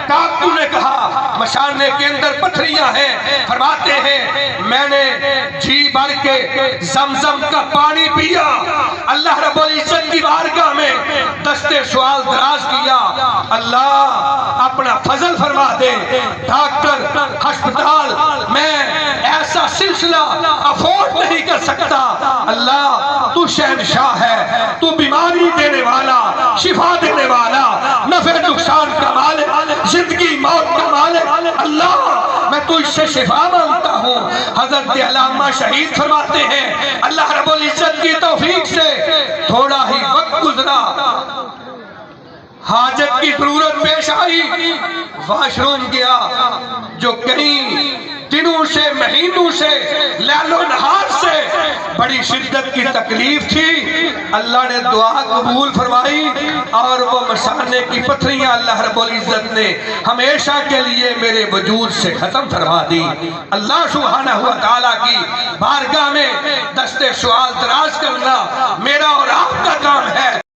کاکو نے کہا مشانے کے اندر پتھریاں ہیں، فرماتے ہیں میں نے جی بھر کے زمزم کا پانی پیا، اللہ رب العزت کی بارگاہ میں دستے سوال دراز کیا، اللہ اپنا فضل فرما دے، ڈاکٹر ہسپتال میں ایسا سلسلہ افورڈ نہیں کر سکتا، اللہ تو شہنشاہ ہے، تو بیماری دینے والا، شفا دینے والا، نفع نقصان کا مالک، زندگی موت کا مالک، اللہ میں تو اس سے شفا مانگتا ہوں۔ حضرت علامہ شہید فرماتے ہیں اللہ رب العزت کی توفیق سے تھوڑا ہی وقت گزرا، حاجت کی ضرورت پیش آئی، واش روم گیا، جو کہیں دنوں سے مہینوں سے لیل و نہار سے بڑی شدت کی تکلیف تھی، اللہ نے دعا قبول فرمائی اور وہ مسانے کی پتھریاں اللہ رب العزت نے ہمیشہ کے لیے میرے وجود سے ختم فرما دی۔ اللہ سبحانہ و تعالیٰ کی بارگاہ میں دستے سوال دراز کرنا میرا اور آپ کا کام ہے۔